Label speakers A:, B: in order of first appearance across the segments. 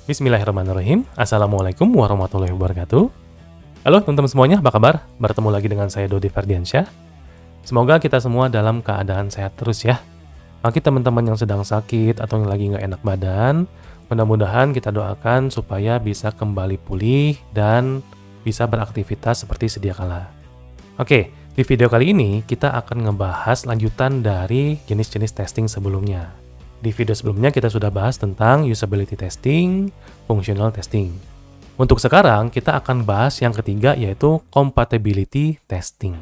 A: Bismillahirrahmanirrahim. Assalamualaikum warahmatullahi wabarakatuh. Halo teman-teman semuanya, apa kabar? Bertemu lagi dengan saya Dodi Ferdiansyah. Semoga kita semua dalam keadaan sehat terus ya. Bagi teman-teman yang sedang sakit atau yang lagi nggak enak badan, mudah-mudahan kita doakan supaya bisa kembali pulih dan bisa beraktivitas seperti sedia kala. Oke, di video kali ini kita akan ngebahas lanjutan dari jenis-jenis testing sebelumnya. Di video sebelumnya kita sudah bahas tentang usability testing, functional testing. Untuk sekarang kita akan bahas yang ketiga yaitu compatibility testing.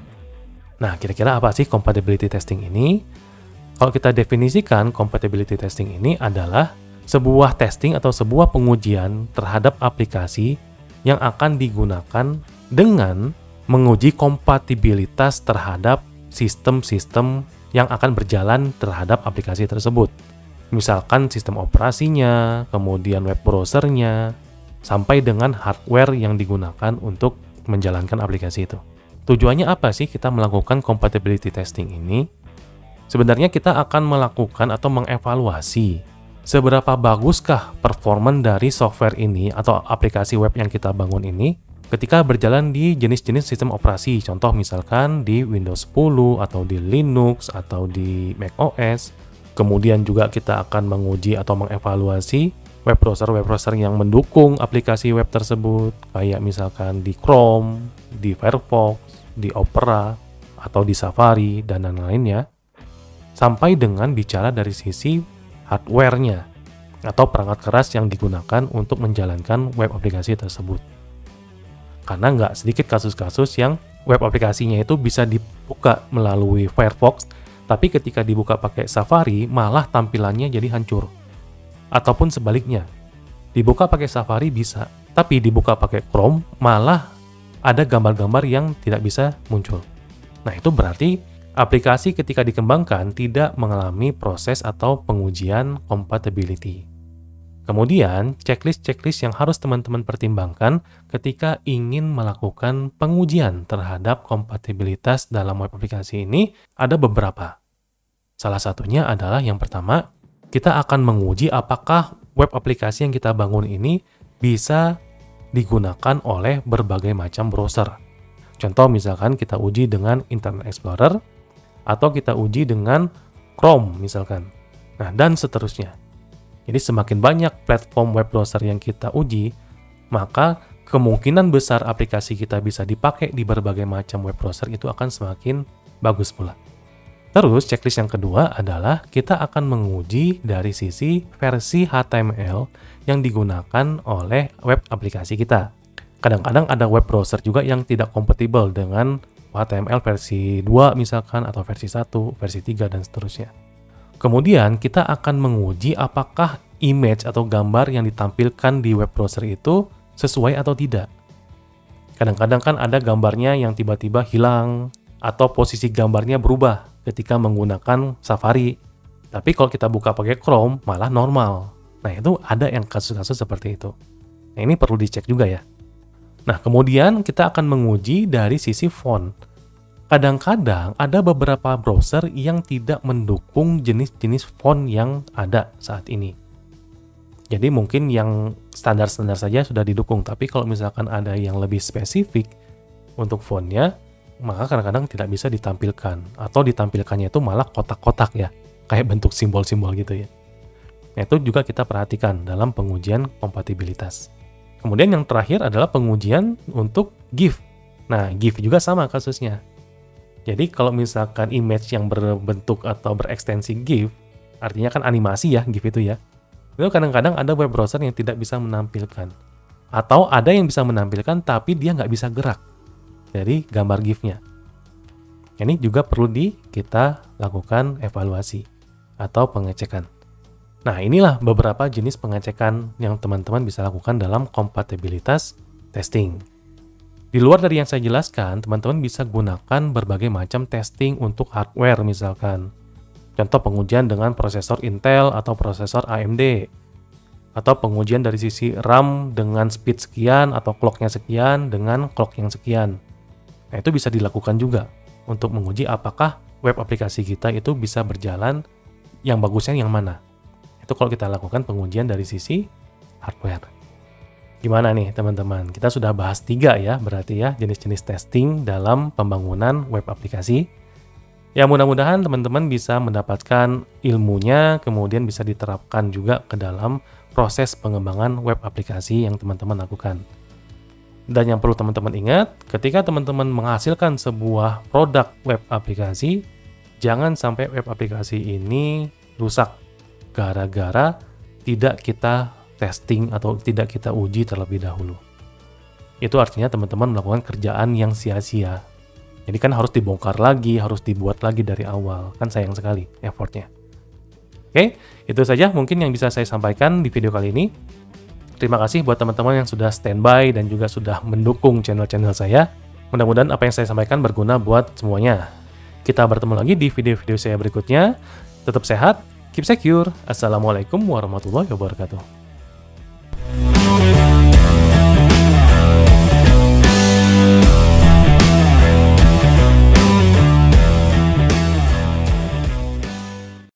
A: Nah, kira-kira apa sih compatibility testing ini? Kalau kita definisikan compatibility testing ini adalah sebuah testing atau sebuah pengujian terhadap aplikasi yang akan digunakan dengan menguji kompatibilitas terhadap sistem-sistem yang akan berjalan terhadap aplikasi tersebut. Misalkan sistem operasinya, kemudian web browsernya, sampai dengan hardware yang digunakan untuk menjalankan aplikasi itu. Tujuannya apa sih kita melakukan compatibility testing ini? Sebenarnya kita akan melakukan atau mengevaluasi seberapa baguskah performa dari software ini atau aplikasi web yang kita bangun ini ketika berjalan di jenis-jenis sistem operasi. Contoh misalkan di Windows 10 atau di Linux atau di macOS. Kemudian juga kita akan menguji atau mengevaluasi web browser yang mendukung aplikasi web tersebut, kayak misalkan di Chrome, di Firefox, di Opera, atau di Safari, dan lain-lainnya, sampai dengan bicara dari sisi hardware-nya, atau perangkat keras yang digunakan untuk menjalankan web aplikasi tersebut. Karena nggak sedikit kasus-kasus yang web aplikasinya itu bisa dibuka melalui Firefox, tapi ketika dibuka pakai Safari, malah tampilannya jadi hancur. Ataupun sebaliknya, dibuka pakai Safari bisa, tapi dibuka pakai Chrome, malah ada gambar-gambar yang tidak bisa muncul. Nah, itu berarti aplikasi ketika dikembangkan tidak mengalami proses atau pengujian compatibility. Kemudian, checklist-checklist yang harus teman-teman pertimbangkan ketika ingin melakukan pengujian terhadap kompatibilitas dalam web aplikasi ini ada beberapa. Salah satunya adalah yang pertama, kita akan menguji apakah web aplikasi yang kita bangun ini bisa digunakan oleh berbagai macam browser. Contoh misalkan kita uji dengan Internet Explorer atau kita uji dengan Chrome misalkan. Nah, dan seterusnya. Jadi semakin banyak platform web browser yang kita uji, maka kemungkinan besar aplikasi kita bisa dipakai di berbagai macam web browser itu akan semakin bagus pula. Terus checklist yang kedua adalah kita akan menguji dari sisi versi HTML yang digunakan oleh web aplikasi kita. Kadang-kadang ada web browser juga yang tidak kompatibel dengan HTML versi 2 misalkan, atau versi 1, versi 3, dan seterusnya. Kemudian kita akan menguji apakah image atau gambar yang ditampilkan di web browser itu sesuai atau tidak. Kadang-kadang kan ada gambarnya yang tiba-tiba hilang atau posisi gambarnya berubah ketika menggunakan Safari. Tapi kalau kita buka pakai Chrome malah normal. Nah, itu ada yang kasus-kasus seperti itu. Nah, ini perlu dicek juga ya. Nah, kemudian kita akan menguji dari sisi font. Kadang-kadang ada beberapa browser yang tidak mendukung jenis-jenis font yang ada saat ini. Jadi mungkin yang standar-standar saja sudah didukung, tapi kalau misalkan ada yang lebih spesifik untuk fontnya, maka kadang-kadang tidak bisa ditampilkan. Atau ditampilkannya itu malah kotak-kotak ya, kayak bentuk simbol-simbol gitu ya. Nah, itu juga kita perhatikan dalam pengujian kompatibilitas. Kemudian yang terakhir adalah pengujian untuk GIF. Nah, GIF juga sama kasusnya. Jadi kalau misalkan image yang berbentuk atau berekstensi GIF, artinya kan animasi ya, GIF itu ya. Itu kadang-kadang ada web browser yang tidak bisa menampilkan. Atau ada yang bisa menampilkan tapi dia nggak bisa gerak dari gambar GIF-nya. Ini juga perlu kita lakukan evaluasi atau pengecekan. Nah, inilah beberapa jenis pengecekan yang teman-teman bisa lakukan dalam kompatibilitas testing. Di luar dari yang saya jelaskan, teman-teman bisa gunakan berbagai macam testing untuk hardware misalkan. Contoh pengujian dengan prosesor Intel atau prosesor AMD. Atau pengujian dari sisi RAM dengan speed sekian atau clock-nya sekian dengan clock yang sekian. Nah, itu bisa dilakukan juga untuk menguji apakah web aplikasi kita itu bisa berjalan yang bagusnya yang mana. Itu kalau kita lakukan pengujian dari sisi hardware. Gimana nih teman-teman? Kita sudah bahas 3 ya, berarti ya jenis-jenis testing dalam pembangunan web aplikasi. Ya mudah-mudahan teman-teman bisa mendapatkan ilmunya, kemudian bisa diterapkan juga ke dalam proses pengembangan web aplikasi yang teman-teman lakukan. Dan yang perlu teman-teman ingat, ketika teman-teman menghasilkan sebuah produk web aplikasi, jangan sampai web aplikasi ini rusak gara-gara tidak kita testing atau tidak kita uji terlebih dahulu. Itu artinya teman-teman melakukan kerjaan yang sia-sia. Jadi kan harus dibongkar lagi, harus dibuat lagi dari awal. Kan sayang sekali effortnya. Oke, itu saja mungkin yang bisa saya sampaikan di video kali ini. Terima kasih buat teman-teman yang sudah standby dan juga sudah mendukung channel-channel saya. Mudah-mudahan apa yang saya sampaikan berguna buat semuanya. Kita bertemu lagi di video-video saya berikutnya. Tetap sehat, keep secure. Assalamualaikum warahmatullahi wabarakatuh.